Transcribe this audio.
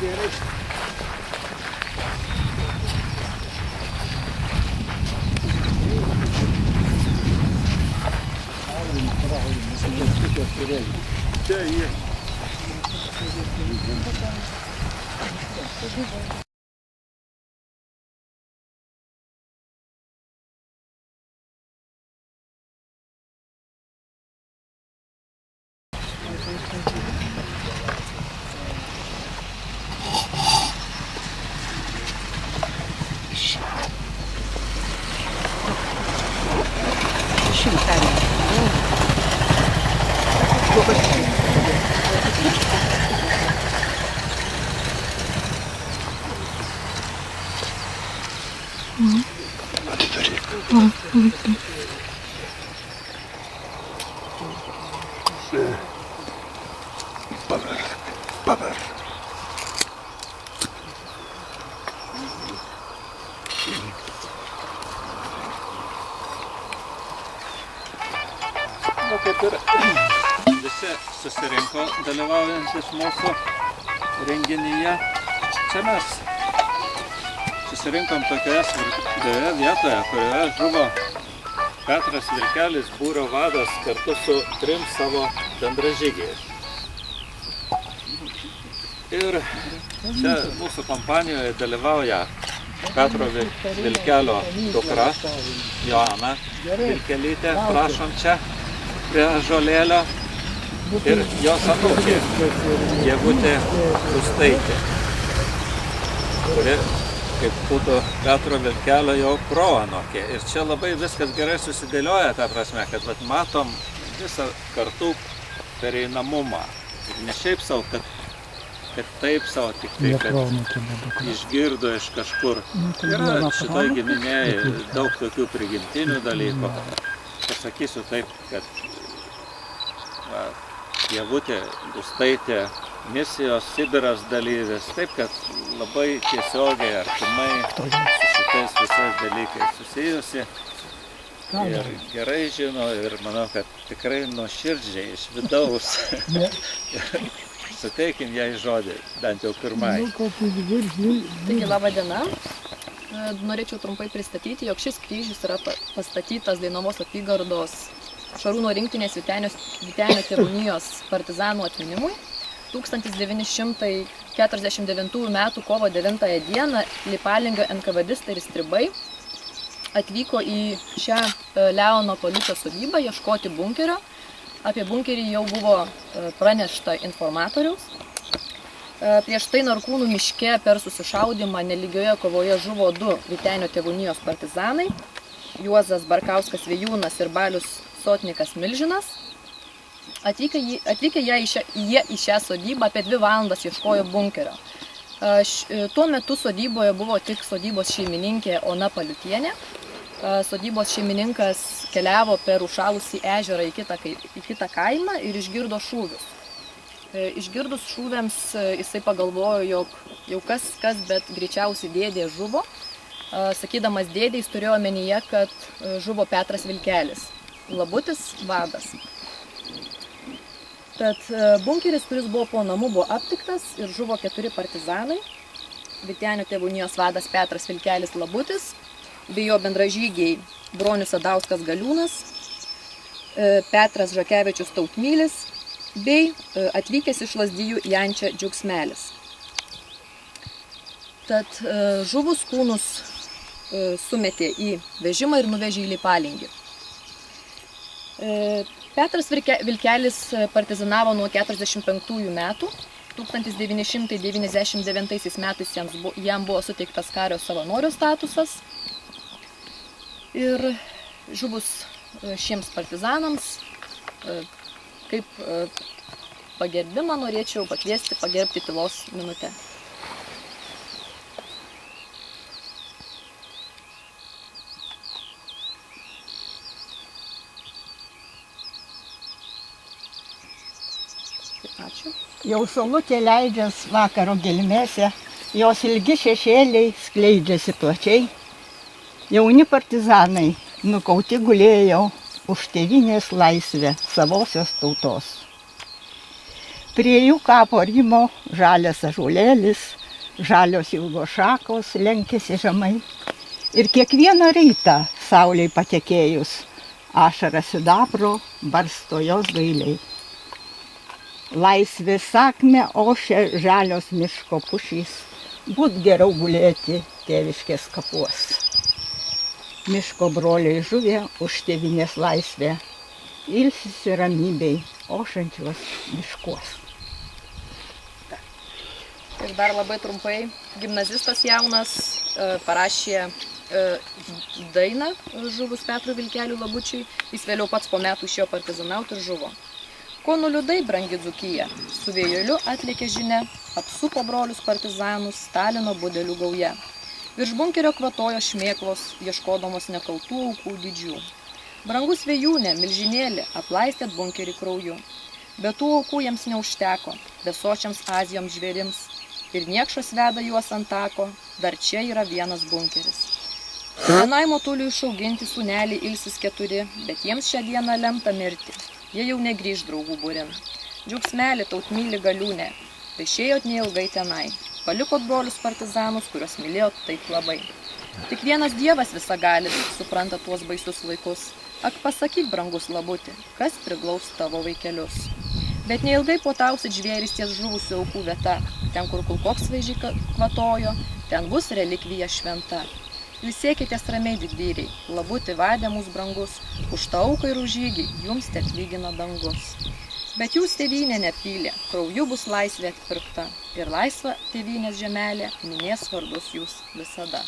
Gerai. Čia jie. Paver. Nu, kaip ir visi susirinko dalyvaujantis mūsų renginyje. Čia mes susirinkom tokioje svarbioje vietoje, kurioje žuvo Petras Vilkelis, būrio vadas, kartu su 3 savo bendražygiais. Ir čia mūsų kompanijoje dalyvauja Petro Vilkelio dukra Joana Vilkelytė, prašom čia prie ąžuolėlio, ir jos anūkė Ievutė Gustaitė, kuri kaip būtų Petro Vilkelio jau proanūkė. Ir čia labai viskas gerai susidėlioja, ta prasme, kad matom visą kartų pereinamumą. Ir ne šiaip savo, kad taip savo, tik tai, kad išgirdo iš kažkur. Yra šitoj giminėje daug tokių prigimtinių dalykų. Pasakysiu taip, kad Ievutė Gustaitė, misijos Sibiras dalyvis, taip, kad labai tiesiogiai, artimai su šitais visais dalykais susijusi. Ir gerai žino, ir manau, kad tikrai nuoširdžiai iš vidaus. Suteikim jai žodį, bent jau pirmai. Taigi, laba diena. Norėčiau trumpai pristatyti, jog šis kryžius yra pastatytas Dainavos apygardos Šarūno rinktinės Vytenio tėvūnijos partizanų atminimui. 1949 m. kovo 9 dieną Leipalingio NKVDistai ir stribai atvyko į šią Leono Poličio sodybą ieškoti bunkerio. Apie bunkerį jau buvo pranešta informatoriaus. Prieš tai Narkūnų miške per susišaudymą nelygioje kovoje žuvo 2 Vytenio tėvūnijos partizanai, Juozas Barkauskas Vėjūnas ir Balius Sotnikas Milžinas. Atvykę jie į šią sodybą apie 2 valandas ieškojo bunkerio. Tuo metu sodyboje buvo tik sodybos šeimininkė Ona Paliutienė. Sodybos šeimininkas keliavo per užšalusį ežerą į kitą kaimą ir išgirdo šūvius. Išgirdus šūviams jisai pagalvojo, jog jau kas, bet greičiausiai dėdė žuvo. Sakydamas dėdė, jis turėjo omenyje, kad žuvo Petras Vilkelis, Labutis vadas. Tad bunkeris, kuris buvo po namu, buvo aptiktas ir žuvo 4 partizanai. Vytenio tėvūnijos vadas Petras Vilkelis Labutis, bei jo bendražygiai Bronius Adauskas Galiūnas, Petras Žakevičius Tautmylis, bei atvykęs iš Lazdijų Jančia Džiaugsmelis. Tad žuvus kūnus sumetė į vežimą ir nuvežė į Leipalingį. Petras Vilkelis partizanavo nuo 1945 metų. 1999 metais jam buvo suteiktas kario savanorio statusas. Ir žuvus šiems partizanams, kaip pagerbimą norėčiau pakviesti pagerbti tylos minutę. Ačiū. Jau saulutė leidžias vakaro gelmėse, jos ilgi šešėliai skleidžiasi plačiai. Jauni partizanai nukauti gulėjo už tėvynės laisvę savosios tautos. Prie jų kapo rymo žalias ąžuolėlis, žalios ilgos šakos lenkėsi žemai. Ir kiekvieną rytą saulei patekėjus, ašara sidabro barsto jos gailiai. Laisvės sakmė ošia žalios miško pušys, būt geriau gulėti tėviškės kapuos. Miško broliai žuvė už tėvinės laisvę, ilsisi ramybei ošančios miškuos. Ir dar labai trumpai, gimnazistas jaunas parašė dainą žuvus Petrui Vilkeliui Labučiui, jis vėliau pats po metų išėjo partizanauti ir žuvo. Ko nuliūdai, brangi Dzūkija, su vėjeliu atlėkė žinia, apsupo brolius partizanus Stalino budelių gauja. Virš bunkerio kvatojo šmėklos, ieškodamos nekaltų aukų didžių. Brangus vėjūnė, milžinėlį, aplaistėt bunkerį krauju. Be tų aukų jiems neužteko, besočiams Azijoms žvėrims. Ir niekšas veda juos ant tako, dar čia yra vienas bunkeris. Vienai motuliui išauginti sūnelį ilsis 4, bet jiems šią dieną lemta mirti. Jie jau negrįž draugų būrin. Džiaugsmelį tautmylį galiūnė, išėjot neilgai tenai. Palikot brolius partizanus, kuriuos mylėjot taip labai. Tik vienas Dievas visagalis supranta tuos baisius laikus. Ak, pasakyk, brangus Labuti, kas priglaus tavo vaikelius. Bet neilgai puotausit žvėris ties žuvusių aukų vieta. Ten, kur kulkoks vaizdžiai kvatojo, ten bus relikvija šventa. Ilsėkitės ramiai, didvyriai, Labuti vadė mūsų brangus, už tą auką ir už žygį jums te atlygino dangus. Bet jūs tėvynė nepylė, krauju bus laisvė atpirkta, ir laisva tėvynės žemelė minės vardus jūs visada.